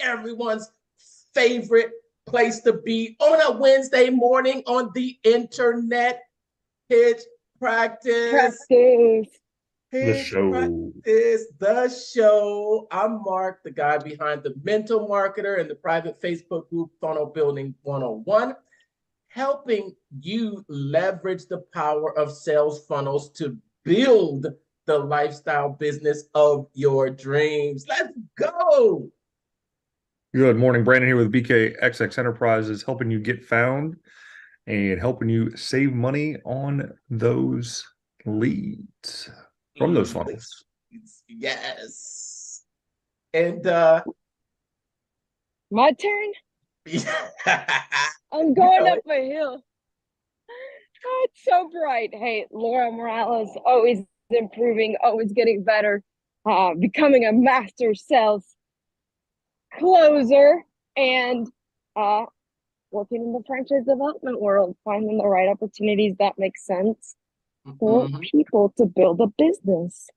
Everyone's favorite place to be on a Wednesday morning on the internet. Pitch practice. Practice. The Pitch show. practice. The show. I'm Mark, the guy behind the mental marketer and the private Facebook group Funnel Building 101, helping you leverage the power of sales funnels to build the lifestyle business of your dreams. Let's go. Good morning, Brandon here with BKXX Enterprises, helping you get found and helping you save money on those leads from those funnels. Yes. And My turn? I'm going up a hill. Oh, it's so bright. Hey, Laura Morales, always improving, always getting better, becoming a master sales closer, and working in the franchise development world, finding the right opportunities that make sense for people to build a business.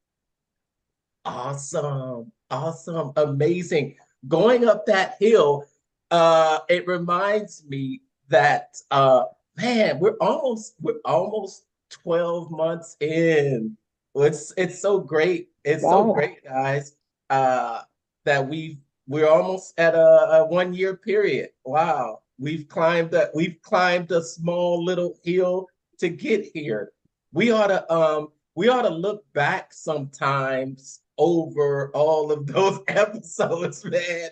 Awesome. Awesome. Amazing. Going up that hill, it reminds me that man, we're almost 12 months in. It's so great. It's so great, guys. That we're almost at a 1 year period. Wow. We've climbed a small little hill to get here. We ought to look back sometimes over all of those episodes, man.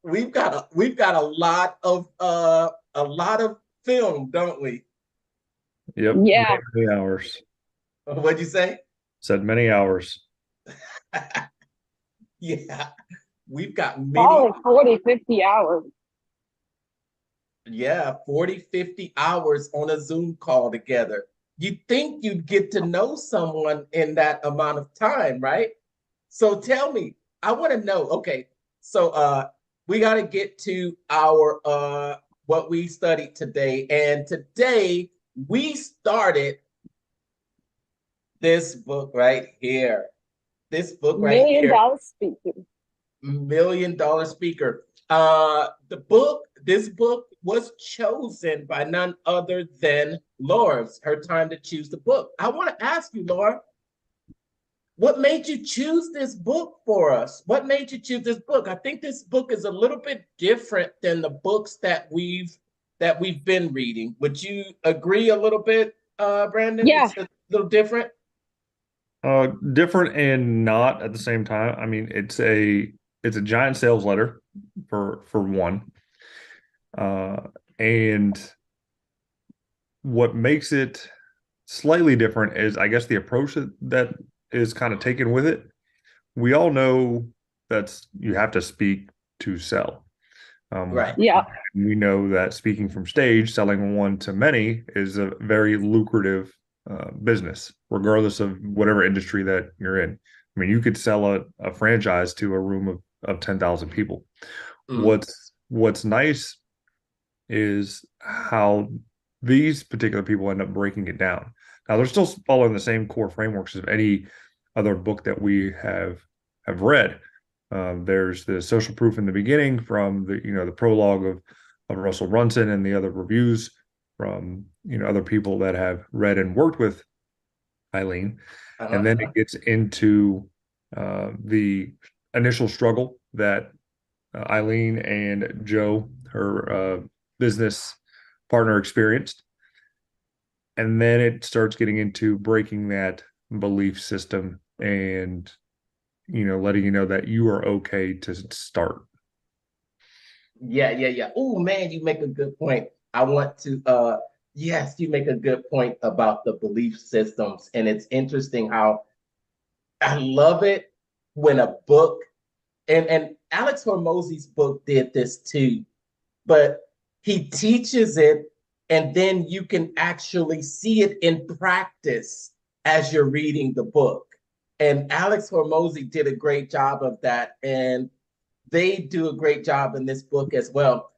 We've got a lot of film, don't we? Yep. Yeah. Many hours. What'd you say? Said many hours. Yeah. We've got many. Probably 40, 50 hours. Yeah, 40, 50 hours on a Zoom call together. You'd think you'd get to know someone in that amount of time, right? So tell me, I want to know, okay, so we got to get to our what we studied today. And today we started this book right here. This book right here. $1 Million Speaker. $1 Million Speaker. This book was chosen by none other than Laura. It's her time to choose the book. I want to ask you, Laura, what made you choose this book for us? What made you choose this book? I think this book is a little bit different than the books that we've been reading. Would you agree a little bit, Brandon? Yeah. It's a little different. Different and not at the same time. I mean, it's a giant sales letter for one. And what makes it slightly different is, I guess, the approach that is kind of taken with it. We all know that you have to speak to sell. Right. Yeah. We know that speaking from stage, selling one to many, is a very lucrative business, regardless of whatever industry that you're in. I mean, you could sell a franchise to a room of 10,000 people. What's nice is how these particular people end up breaking it down. Now, they're still following the same core frameworks of any other book that we have read. There's the social proof in the beginning from the prologue of Russell Brunson and the other reviews from other people that have read and worked with Eileen. And then it gets into the initial struggle that Eileen and Joe, her business partner, experienced. And then it starts getting into breaking that belief system and letting you know that you are okay to start. Yeah. Oh man, you make a good point. I want to yes, you make a good point about the belief systems. And it's interesting how I love it when a book, and Alex Hormozy's book did this too, but he teaches it and then you can actually see it in practice as you're reading the book. And Alex Hormozy did a great job of that. And they do a great job in this book as well.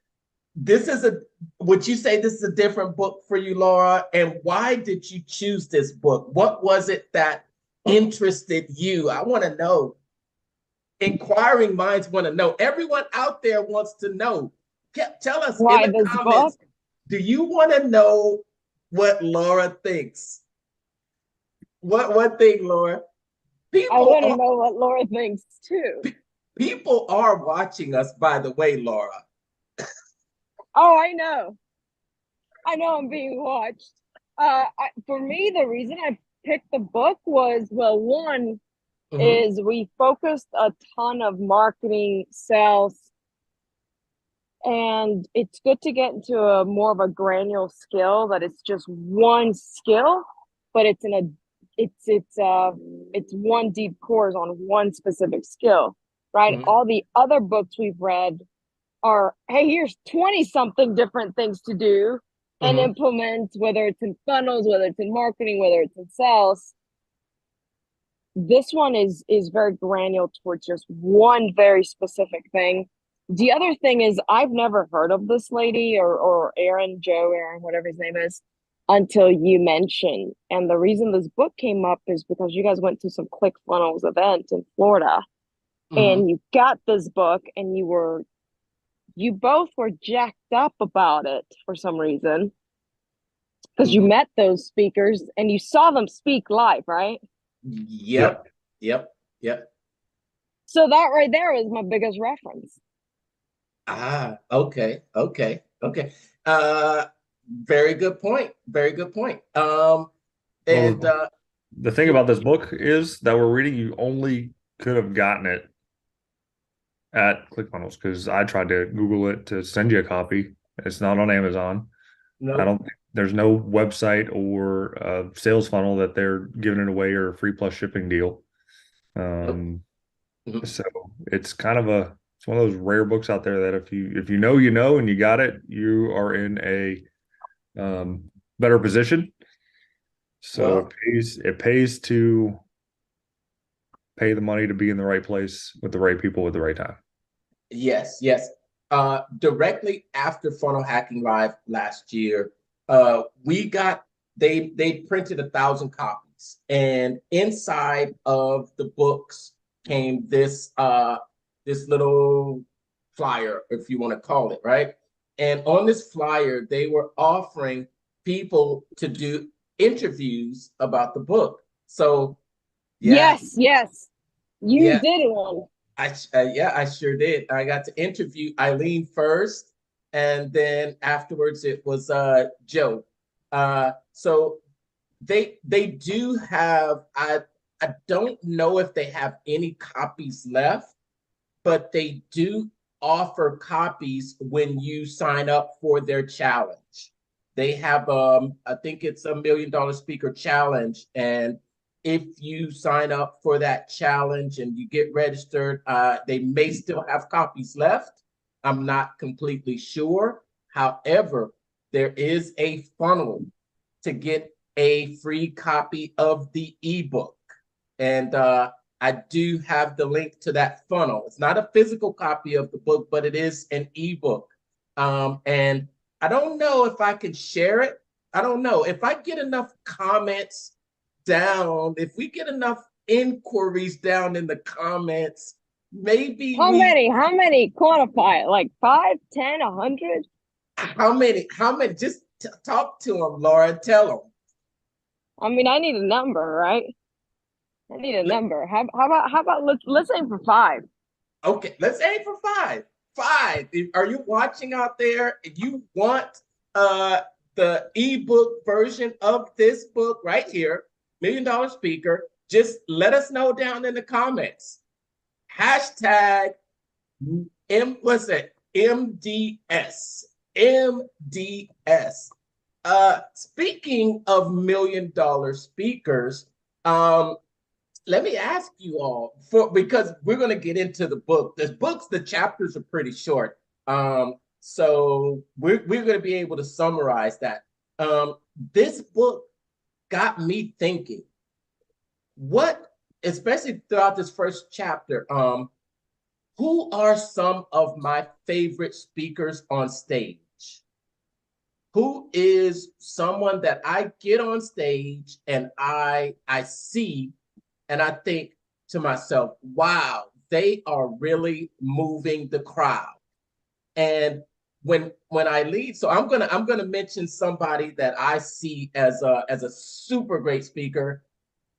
Would you say this is a different book for you, Laura? And why did you choose this book? What was it that interested you? I want to know. inquiring minds want to know. Everyone out there wants to know. Tell us Why in the this comments, book? do you want to know what Laura thinks? What thing, Laura? I want to People know what Laura thinks too. people are watching us, by the way, Laura. Oh, I know. I know I'm being watched. For me, the reason I picked the book was, well, one is we focused a ton of marketing, sales, and it's good to get into a more of a granular skill that it's just one skill, but it's one deep course on one specific skill, right? All the other books we've read are, hey, here's 20 something different things to do and implement, whether it's in funnels, whether it's in marketing, whether it's in sales. This one is very granular towards just one very specific thing. The other thing is I've never heard of this lady or Aaron, whatever his name is, until you mentioned. And the reason this book came up is because you guys went to some ClickFunnels event in Florida and you got this book and you both were jacked up about it for some reason because you met those speakers and you saw them speak live, right? Yep. So that right there is my biggest reference. Okay. Very good point. Very good point. And the thing about this book is that we're reading, you only could have gotten it at ClickFunnels because I tried to Google it to send you a copy. It's not on Amazon. no. There's no website or sales funnel that they're giving it away or a free plus shipping deal. So it's kind of it's one of those rare books out there that if you know, you know, and you got it, you are in a better position. So it pays to pay the money to be in the right place with the right people at the right time. Yes. Directly after Funnel Hacking Live last year, they printed 1,000 copies, and inside of the books came this little flyer, if you want to call it, right? And on this flyer, they were offering people to do interviews about the book. So yes, you did one. I sure did. I got to interview Eileen first, and then afterwards it was Joe. So they do have, I don't know if they have any copies left, but they do offer copies when you sign up for their challenge. They have I think it's $1 million speaker challenge, and if you sign up for that challenge and you get registered, they may still have copies left. I'm not completely sure. However, there is a funnel to get a free copy of the ebook. And I do have the link to that funnel. It's not a physical copy of the book, but it is an ebook. And I don't know if I can share it. I don't know. If I get enough comments down, if we get enough inquiries down in the comments, maybe How many? Quantify it. Like 5, 10, 100? How many? Just talk to them, Laura. Tell them. I mean, I need a number, right? I need a number. How about let's aim for 5. Okay, let's aim for 5. 5. Are you watching out there? If you want the ebook version of this book right here, $1 Million Speaker, just let us know down in the comments. Hashtag MDS. MDS. Speaking of $1 million speakers, let me ask you all, because we're going to get into the book. The chapters are pretty short. So we're going to be able to summarize that. This book got me thinking, especially throughout this first chapter, who are some of my favorite speakers on stage? Who is someone that I get on stage and I see and I think to myself, wow, they are really moving the crowd. And when I lead, so I'm gonna mention somebody that I see as a super great speaker.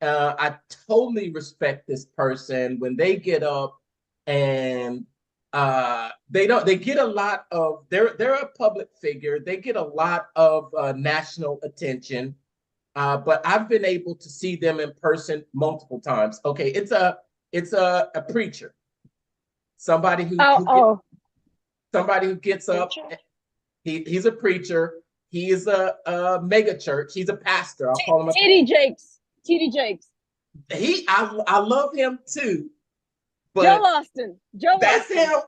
I totally respect this person when they get up and they get a lot of they're a public figure. They get a lot of national attention. But I've been able to see them in person multiple times. Okay, it's a preacher, somebody somebody who gets up. He's a preacher. He is a mega church. He's a pastor. I'll call him TD Jakes. TD Jakes. I love him too. But Joe Austin. That's him.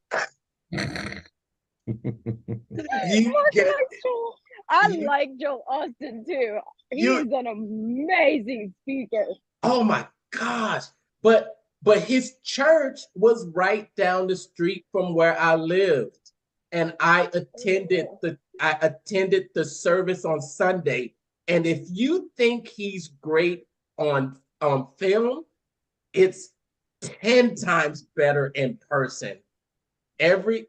I like Joe Austin too. He's an amazing speaker. Oh my gosh. But his church was right down the street from where I lived. And I attended the service on Sunday. And if you think he's great on film, it's 10 times better in person. Every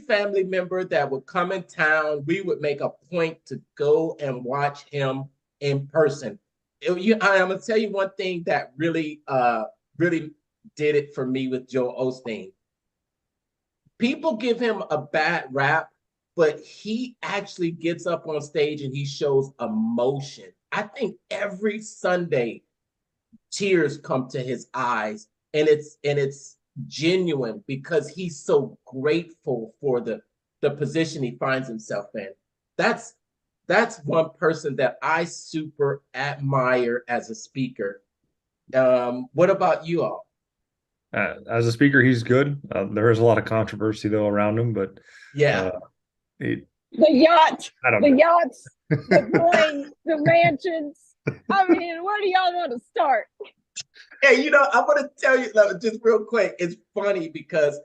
family member that would come in town, we would make a point to go and watch him in person. I'm gonna tell you one thing that really did it for me with Joel Osteen. People give him a bad rap, but he actually gets up on stage and he shows emotion. I think every Sunday tears come to his eyes, and it's genuine because he's so grateful for the position he finds himself in. That's one person that I super admire as a speaker. What about you all? As a speaker, he's good. There is a lot of controversy though around him, but yeah, the yachts, the planes, the mansions. I mean, where do y'all want to start? Hey, I want to tell you just real quick. It's funny because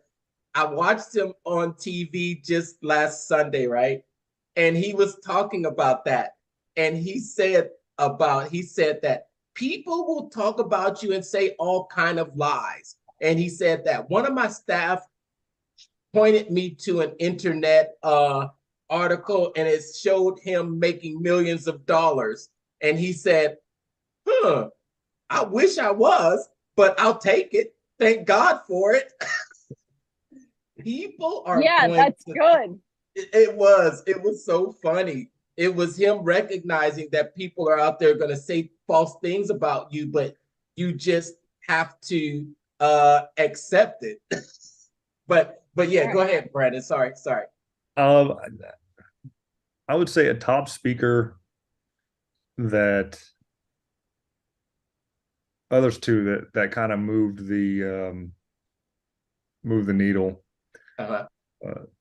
I watched him on TV just last Sunday, right? And he was talking about that, and he said that people will talk about you and say all kind of lies. And he said that one of my staff pointed me to an internet article, and it showed him making millions of dollars. And he said, I wish I was, but I'll take it. Thank God for it. People are that's good. It was so funny. It was him recognizing that people are out there going to say false things about you, but you just have to accept it. but yeah, go ahead, Brandon. Sorry. I would say a top speaker that others too that kind of moved the needle. Ed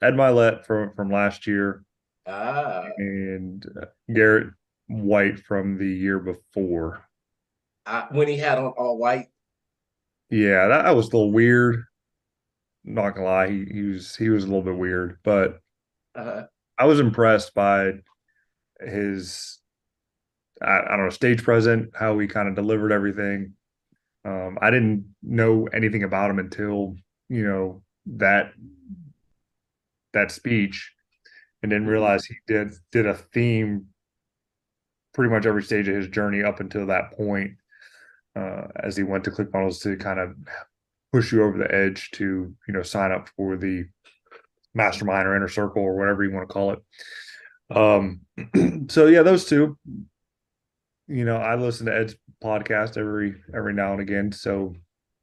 Milet from last year, and Garrett White from the year before. When he had on all white. Yeah, that was a little weird. Not gonna lie, he was a little bit weird, but I was impressed by his I don't know, stage presence, how he kind of delivered everything. I didn't know anything about him until that speech, and didn't realize he did a theme pretty much every stage of his journey up until that point, as he went to ClickFunnels to kind of push you over the edge to sign up for the mastermind or inner circle or whatever you want to call it. So yeah, those two. I listen to Ed's podcast every now and again, so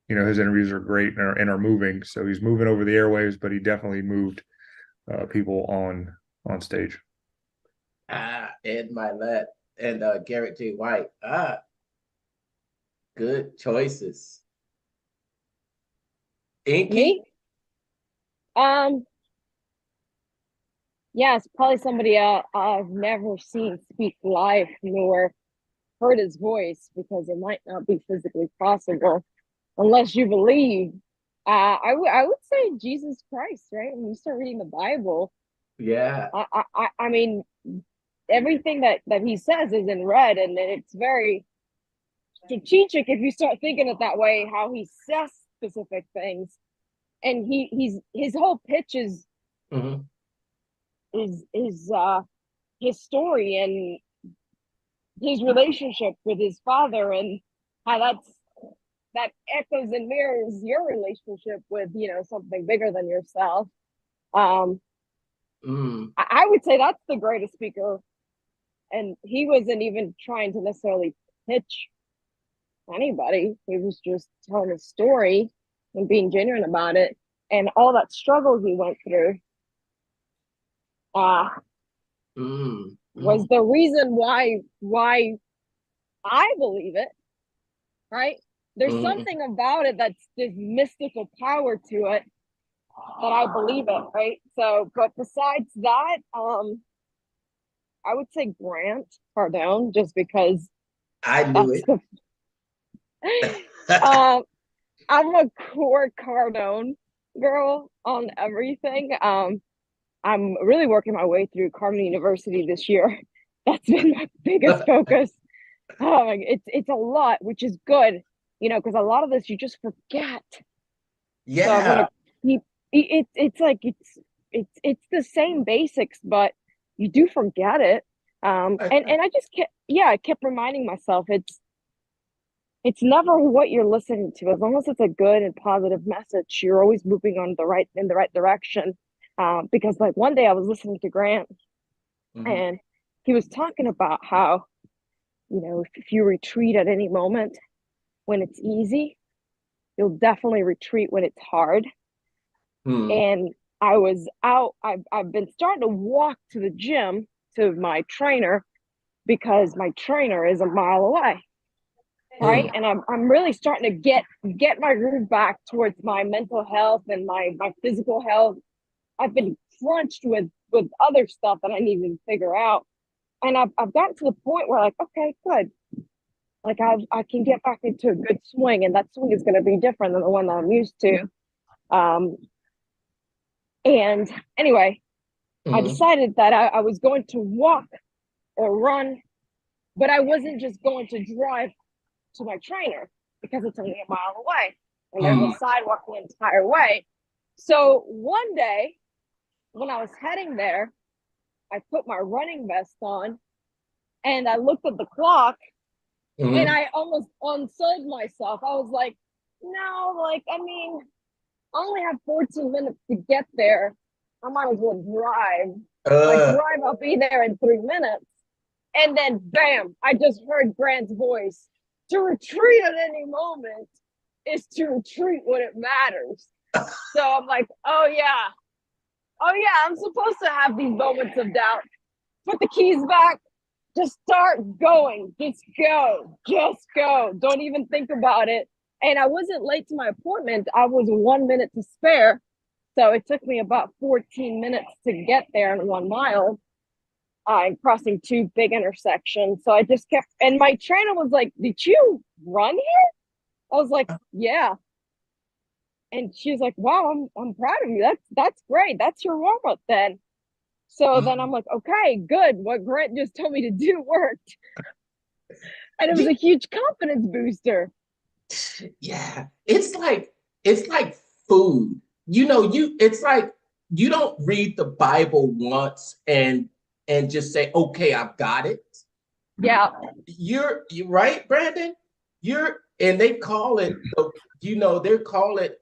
his interviews are great and are moving. So he's moving over the airwaves, but he definitely moved people on stage. Ed Milet and Garrett J. White. Good choices. Inky? Me? Yeah, it's probably somebody I've never seen speak live nor heard his voice, because it might not be physically possible unless you believe. I would say Jesus Christ, right? When you start reading the Bible, yeah, I mean, everything that he says is in red, and it's very strategic if you start thinking it that way, how he says specific things. and his whole pitch is Mhm. his story and his relationship with his father, and how that echoes and mirrors your relationship with, you know, something bigger than yourself. I would say that's the greatest speaker, and he wasn't even trying to necessarily pitch anybody. He was just telling his story and being genuine about it, and all that struggle he went through was the reason why I believe it. Right? There's something about it that's this mystical power to it that I believe it. Right? So, but besides that, I would say Grant Cardone, just because I knew it. I'm a core Cardone girl on everything. I'm really working my way through Cardone University this year. That's been my biggest focus. It's a lot, which is good, you know, because a lot of this you just forget. Yeah. So I'm gonna keep. It's like it's the same basics, but you do forget it. And I just kept, I kept reminding myself it's never what you're listening to. As long as it's a good and positive message, you're always moving in the right direction. Because like one day I was listening to Grant, and he was talking about how, you know, if you retreat at any moment when it's easy, you'll definitely retreat when it's hard. And I was out. I've been starting to walk to the gym to my trainer because my trainer is a mile away. Right. And I'm really starting to get my groove back towards my mental health and my physical health. I've been crunched with other stuff that I needed to figure out. And I've gotten to the point where, like, okay, good. Like I can get back into a good swing, and that swing is going to be different than the one that I'm used to. And anyway, I decided that I was going to walk or run, but I wasn't just going to drive to my trainer because it's only a mile away and there's a sidewalk the entire way. So one day when I was heading there, I put my running vest on and I looked at the clock and I almost unsold myself. I was like, no, like, I mean, I only have 14 minutes to get there. I might as well drive. I'll be there in 3 minutes. And then bam, I just heard Grant's voice. To retreat at any moment is to retreat when it matters. So I'm like, oh yeah, I'm supposed to have these moments of doubt. Put the keys back, just start going, just go. Don't even think about it. And I wasn't late to my appointment. I was 1 minute to spare. So it took me about 14 minutes to get there in 1 mile. And crossing 2 big intersections. So I just kept, and my trainer was like, did you run here? I was like, yeah. And she was like, wow, I'm proud of you. That's great. That's your warm up then. So then I'm like, okay, good. What Grant just told me to do worked. And it was a huge confidence booster. Yeah. It's like food. You know, it's like you don't read the Bible once and just say, okay, I've got it. Yeah. You're right, Brandon. And they call it, you know, they call it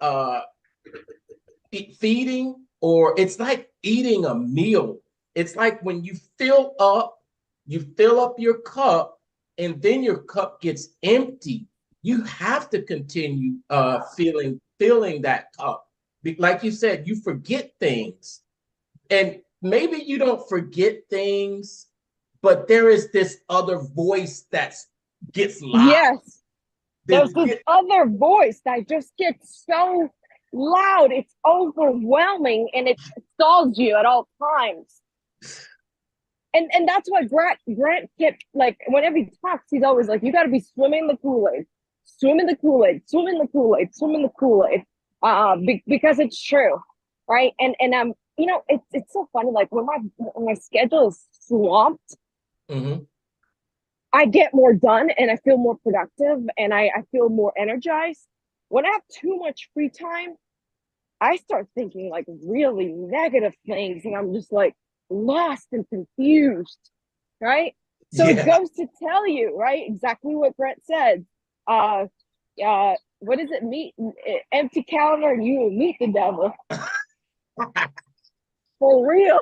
feeding, or it's like eating a meal. It's like when you fill up your cup and then your cup gets empty. You have to continue filling that cup. Like you said, you forget things. And maybe you don't forget things, but there is this other voice that gets loud. Yes. There's this other voice that just gets so loud. It's overwhelming and it stalls you at all times. And that's why Grant kept, like, whenever he talks, he's always like, you got to be swimming the Kool-Aid, because it's true, right? And you know, it's so funny. Like when my schedule is swamped, I get more done and I feel more productive and I feel more energized. When I have too much free time, I start thinking like really negative things, and I'm just like lost and confused, right? So it Yeah. goes to tell you, right, exactly what Brett said. Uh, what is it? Meet empty calendar, and you will meet the devil for real.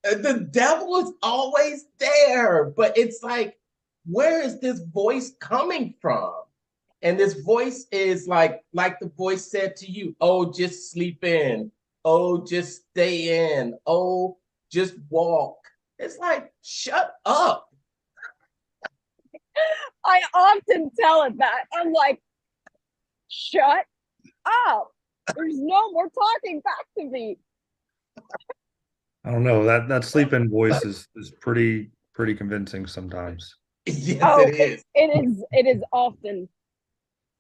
The devil is always there, but it's like, where is this voice coming from? And this voice is like the voice said to you, oh, just sleep in. Oh, just stay in. Oh, just walk. It's like, shut up. I often tell it that. I'm like, shut up. There's no more talking back to me. I don't know, that sleep-in voice is pretty convincing sometimes. Yes, Oh, it is. it is often,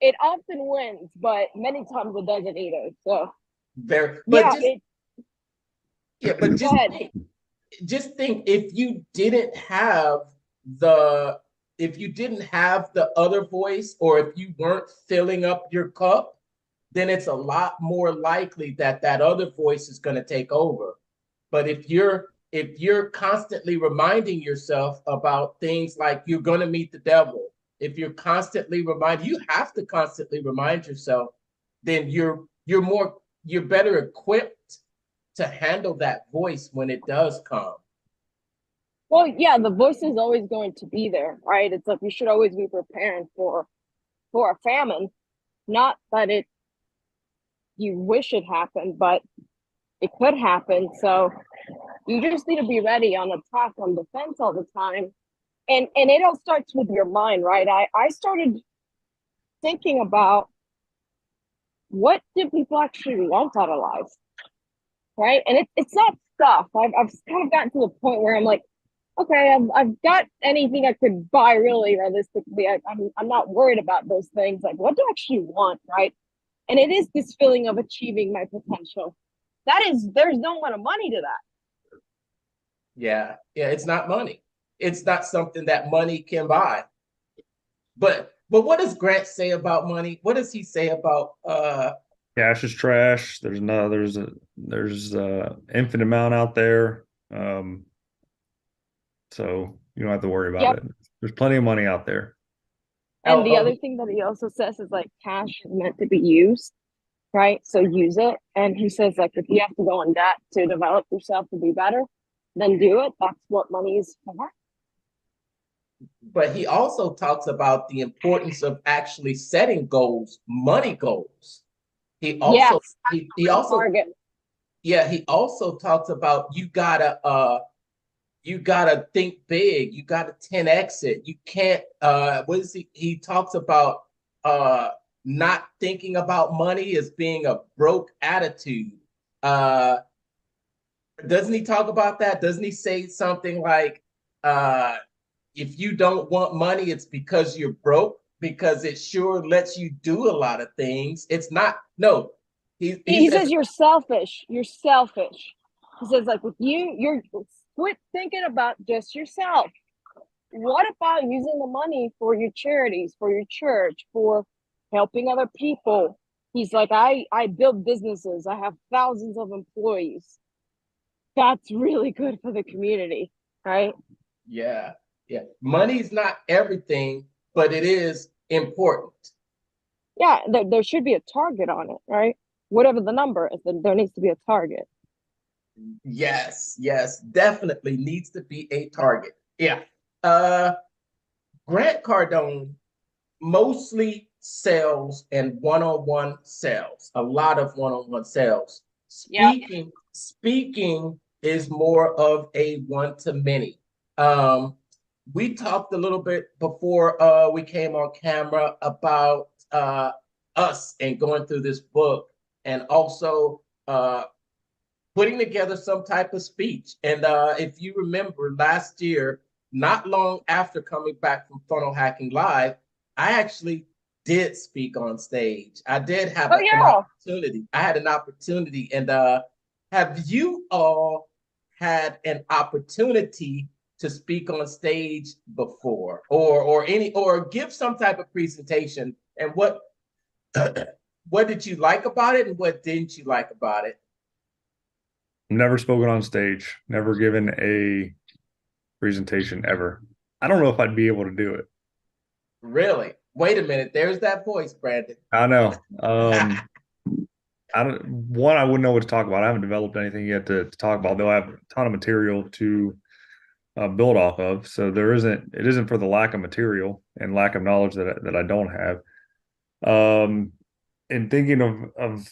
it often wins, but many times it doesn't either. So Very, but yeah, but go ahead. just think if you didn't have the other voice, or if you weren't filling up your cup, then it's a lot more likely that that other voice is going to take over. But if you're constantly reminding yourself about things like you're going to meet the devil, if you're constantly reminded, you have to constantly remind yourself, then you're better equipped to handle that voice when it does come. Well, yeah, the voice is always going to be there, right? It's like you should always be preparing for a famine. Not that it you wish it happened, but it could happen. So you just need to be ready on attack, on defense all the time. And it all starts with your mind, right? I started thinking about what do people actually want out of life, right? And it's not stuff. I've kind of gotten to the point where I'm like, okay, I've got anything I could buy really realistically. I'm not worried about those things. Like, what do I actually want, right? And it is this feeling of achieving my potential. There's no amount of money to that. Yeah, it's not money. It's not something that money can buy. But what does Grant say about money? What does he say about Cash is trash. There's a infinite amount out there. So you don't have to worry about Yep. it. There's plenty of money out there. And the oh, other thing that he also says is like cash is meant to be used, right? So use it. And he says like if you have to go in debt to develop yourself to be better, then do it. That's what money is for. but he also talks about the importance of actually setting goals, money goals. He also Yes, he also target. yeah, he also talks about you gotta think big, you gotta 10x it. You can't what is he talks about not thinking about money as being a broke attitude. Uh doesn't he talk about that? Doesn't he say something like uh if you don't want money, it's because you're broke, because it sure lets you do a lot of things. It's not, no. He He says, says you're selfish. You're selfish. He says like with you're quit thinking about just yourself. What about using the money for your charities, for your church, for helping other people? He's like, I build businesses. I have thousands of employees. That's really good for the community, right? yeah, yeah. Money's not everything, but it is important. Yeah, there should be a target on it, right? Whatever the number is, there needs to be a target. Yes, definitely needs to be a target. Yeah. Uh Grant Cardone mostly sales and one-on-one sales, a lot of one-on-one sales. Yeah. Speaking is more of a one-to-many. We talked a little bit before we came on camera about us and going through this book, and also putting together some type of speech. And if you remember last year, not long after coming back from Funnel Hacking Live, I actually did speak on stage. I did have Oh an yeah. opportunity. I had an opportunity. And have you all had an opportunity to speak on stage before, or give some type of presentation? And what did you like about it and what didn't you like about it? Never spoken on stage, never given a presentation ever. I don't know if I'd be able to do it. Really? Wait a minute. There's that voice, Brandon. I know. I wouldn't know what to talk about. I haven't developed anything yet to talk about, though I have a ton of material to build off of. So it isn't for the lack of material and lack of knowledge that I don't have. And thinking of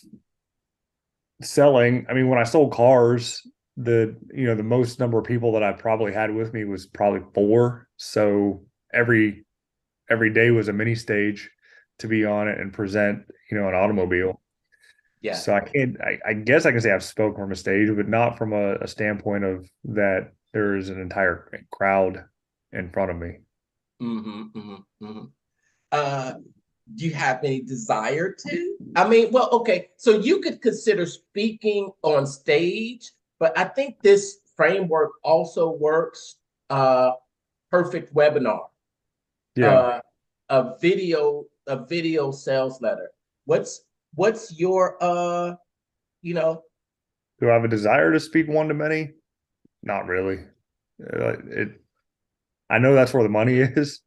selling, I mean, when I sold cars, the most number of people that I probably had with me was probably 4. So every day was a mini stage to be on it and present, an automobile. Yeah. So I guess I can say I've spoken from a stage, but not from a standpoint of that there is an entire crowd in front of me. Do you have any desire to? I mean, well, okay, so you could consider speaking on stage, but I think this framework also works. Perfect webinar. Yeah. A video sales letter. What's your Do I have a desire to speak one to many? Not really. I know that's where the money is,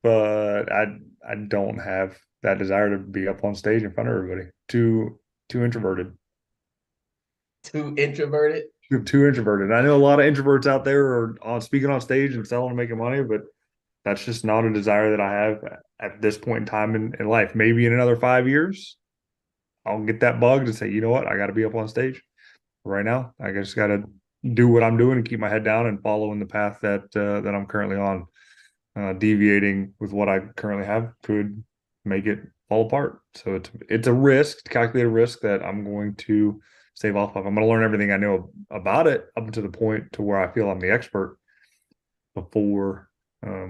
but I don't have that desire to be up on stage in front of everybody. Too introverted. Too introverted? Too introverted. I know a lot of introverts out there are speaking on stage and selling and making money, but that's just not a desire that I have at this point in time in life. Maybe in another 5 years, I'll get that bug to say, you know what, I got to be up on stage. Right now, I just got to do what I'm doing and keep my head down and following the path that I'm currently on. Deviating with what I currently have could make it fall apart. So it's a risk, calculated risk that I'm going to stave off of. I'm going to learn everything I know about it up to the point to where I feel I'm the expert before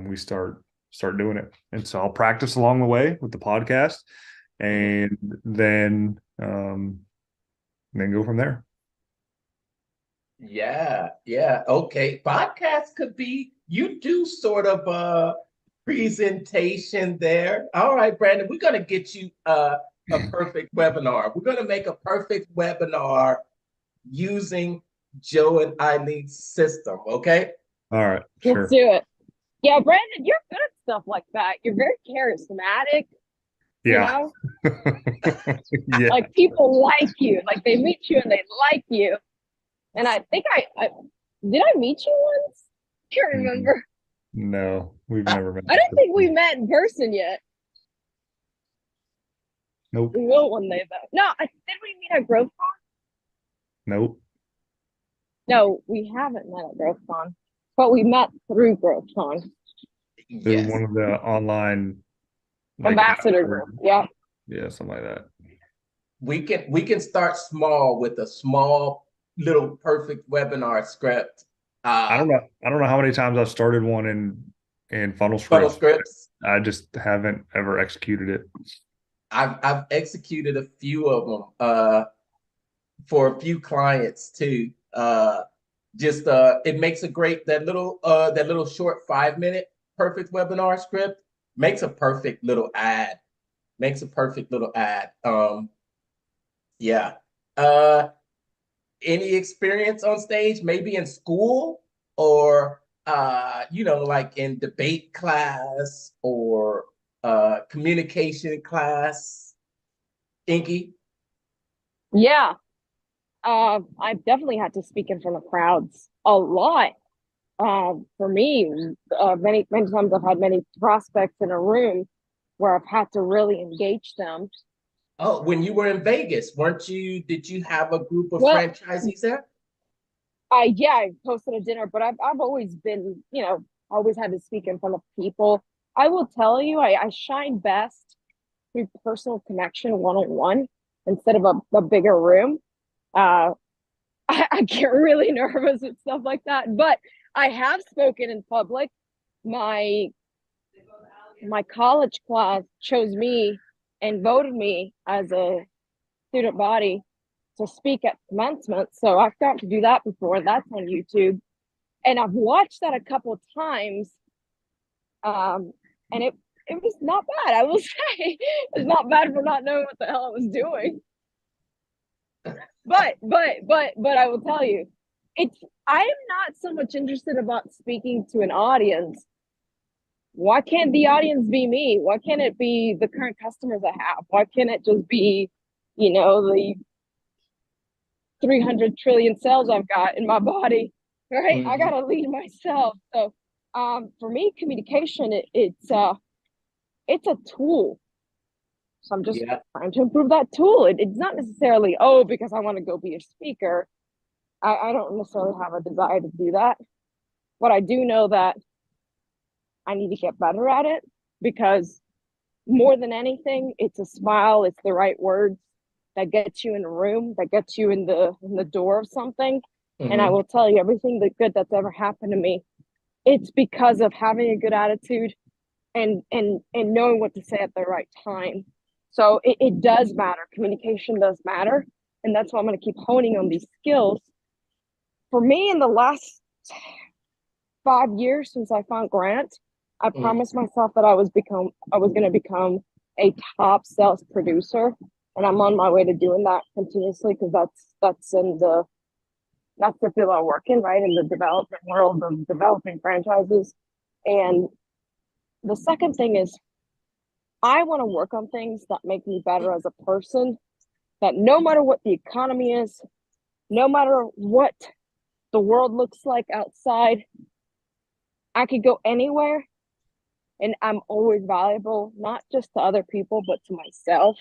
we start doing it. And so I'll practice along the way with the podcast, and then go from there. Yeah. Okay. Podcast could be, you do sort of a presentation there. All right, Brandon, we're going to get you a perfect webinar. We're going to make a perfect webinar using Joe and Eileen's system. Okay. All right. Sure. Let's do it. Yeah, Brandon, you're good at stuff like that. You're very charismatic. Yeah. Yeah. Like people like you. Like they meet you and they like you. And I think I did I meet you once? Can't remember. No, we've never met. I don't think we met in person yet. Nope. We will one day though. No, did we meet at GrowthCon? Nope. No, we haven't met at GrowthCon, but we met through GrowthCon. Through one of the online ambassador group. Yeah. Yeah, something like that. We can start small with a small little perfect webinar script. I don't know how many times I've started one in funnel scripts. I just haven't ever executed it. I've executed a few of them for a few clients too. It makes a great that little short 5-minute perfect webinar script makes a perfect little ad. Yeah. Any experience on stage, maybe in school or like in debate class or communication class? Inky? Yeah. I've definitely had to speak in front of crowds a lot. For me, many times I've had many prospects in a room where I've had to really engage them. Oh, when you were in Vegas, did you have a group of franchisees there? I hosted a dinner, but I've always been, always had to speak in front of people. I will tell you, I shine best through personal connection one-on-one instead of a bigger room. I get really nervous with stuff like that, but I have spoken in public. My college class chose me and voted me as a student body to speak at commencement. So I've got to do that before. That's on YouTube. And I've watched that a couple of times. And it was not bad. I will say it's not bad for not knowing what the hell I was doing. But I will tell you, I am not so much interested about speaking to an audience. Why can't the audience be me? Why can't it be the current customers I have? Why can't it just be, the 300 trillion cells I've got in my body, right? Mm-hmm. I gotta lead myself. So for me, communication, it's a tool. So I'm just trying to improve that tool. It's not necessarily, because I want to go be a speaker. I don't necessarily have a desire to do that. But I do know that I need to get better at it, because more than anything, it's a smile, it's the right words that gets you in a room, that gets you in the door of something. Mm-hmm. And I will tell you, everything good that's ever happened to me, it's because of having a good attitude and knowing what to say at the right time. So it does matter. Communication does matter. And that's why I'm going to keep honing on these skills. For me, in the last 5 years since I found Grant, I promised myself that I was going to become a top sales producer. And I'm on my way to doing that continuously, because that's the field I work in, right? In the development world of developing franchises. And the second thing is, I want to work on things that make me better as a person, that no matter what the economy is, no matter what the world looks like outside, I could go anywhere and I'm always valuable, not just to other people, but to myself.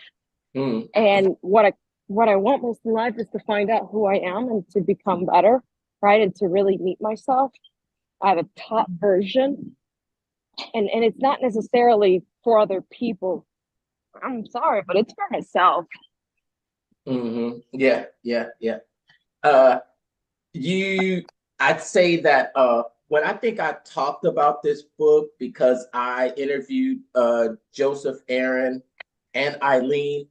And what I want most in life is to find out who I am and to become better, right? And to really meet myself at a top version. And it's not necessarily for other people. I'm sorry, but it's for myself. Mm-hmm. Yeah. I'd say that when I think I talked about this book, because I interviewed Joseph, Aaron, and Eileen,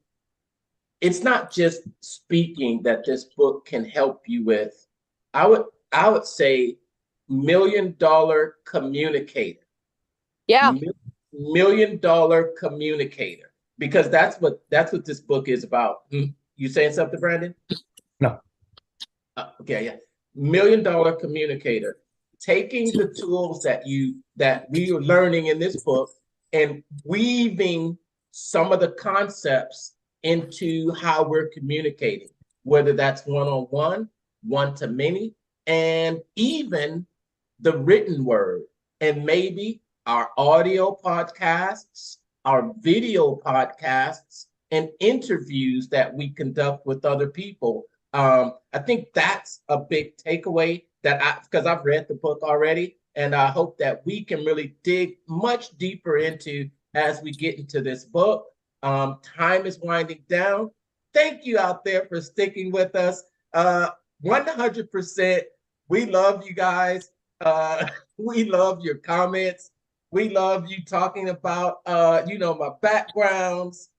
it's not just speaking that this book can help you with. I would say $1 million communicator. Yeah. $1 million communicator, because that's what this book is about. You saying something, Brandon? No. Okay, yeah. $1 million communicator, taking the tools that we are learning in this book and weaving some of the concepts into how we're communicating, whether that's one-on-one, one-to-many, and even the written word, and maybe our audio podcasts, our video podcasts, and interviews that we conduct with other people. I think that's a big takeaway because I've read the book already, and I hope that we can really dig much deeper into as we get into this book. Time is winding down. Thank you out there for sticking with us. 100%. We love you guys. We love your comments. We love you talking about, my backgrounds.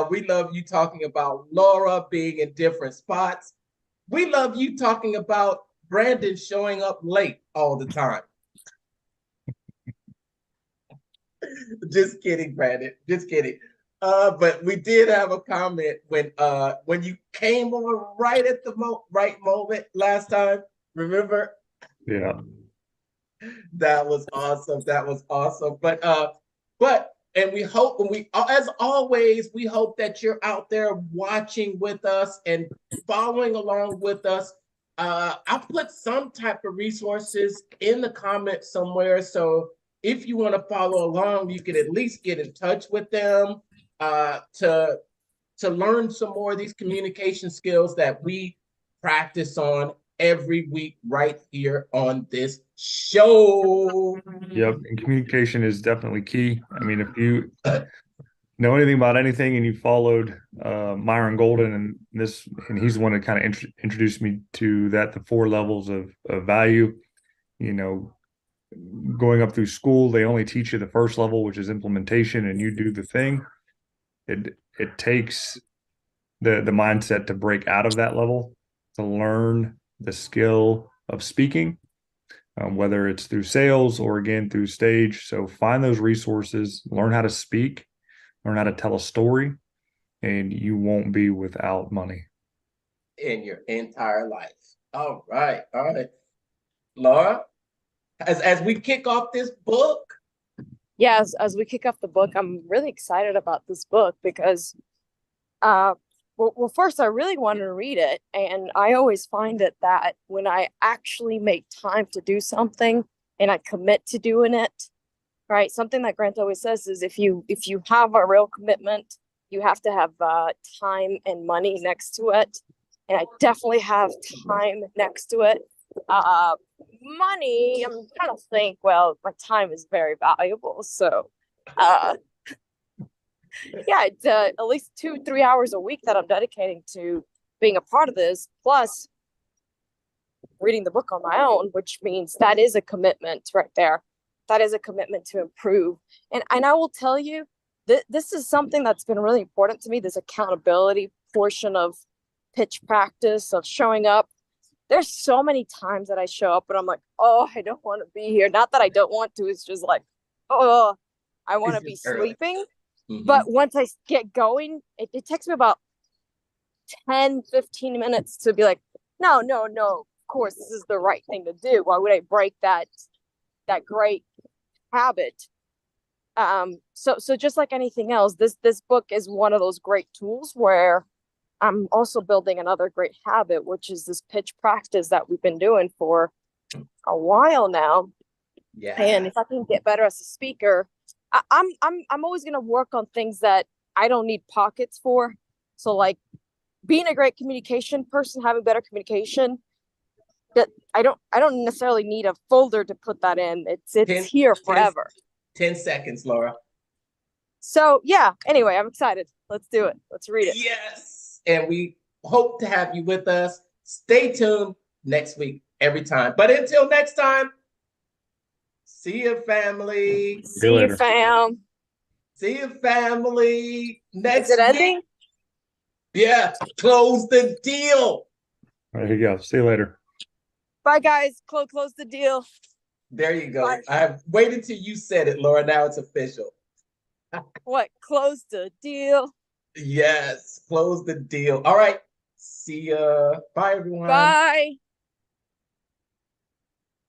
We love you talking about Laura being in different spots. We love you talking about Brandon showing up late all the time. Just kidding, Brandon. Just kidding. But we did have a comment when you came on right at the right moment last time. Remember? Yeah. That was awesome. But we hope, as always, we hope that you're out there watching with us and following along with us. I'll put some type of resources in the comments somewhere. So if you want to follow along, you can at least get in touch with them to learn some more of these communication skills that we practice on every week right here on this show. Yep, and communication is definitely key. I mean, if you know anything about anything and you followed Myron Golden and he's the one that kind of introduced me to that, the 4 levels of value. Going up through school, they only teach you the first level, which is implementation, and you do the thing. It takes the mindset to break out of that level to learn the skill of speaking. whether it's through sales or again through stage. So find those resources, learn how to speak, learn how to tell a story, and you won't be without money in your entire life. All right. Laura, as we kick off this book. Yes, as we kick off the book, I'm really excited about this book because well, first, I really want to read it. And I always find it that when I actually make time to do something and I commit to doing it, right? Something that Grant always says is if you have a real commitment, you have to have time and money next to it. And I definitely have time next to it. Money, I'm trying to think, well, my time is very valuable. So yeah, it's at least 2-3 hours a week that I'm dedicating to being a part of this, plus reading the book on my own, which means that is a commitment right there. That is a commitment to improve. And I will tell you, this is something that's been really important to me, this accountability portion of pitch practice, of showing up. There's so many times that I show up and I'm like, oh, I don't want to be here. Not that I don't want to, it's just like, oh, I want to be sleeping. Mm-hmm. But once I get going, it takes me about 10-15 minutes to be like, no, of course, this is the right thing to do. Why would I break that great habit? So just like anything else, this book is one of those great tools where I'm also building another great habit, which is this pitch practice that we've been doing for a while now. Yeah. And if I can get better as a speaker, I'm always going to work on things that I don't need pockets for. So like being a great communication person, having better communication, that I don't necessarily need a folder to put that in. It's here forever. 10 seconds, Laura. So yeah, anyway, I'm excited. Let's do it. Let's read it. Yes. And we hope to have you with us. Stay tuned next week, every time. But until next time, see you, family. See you, fam. See you, family. Next Is it ending? Yeah, close the deal. There you go. See you later. Bye, guys. Close the deal. There you go. Bye. I waited till you said it, Laura. Now it's official. What? Close the deal? Yes, close the deal. All right. See ya. Bye, everyone. Bye.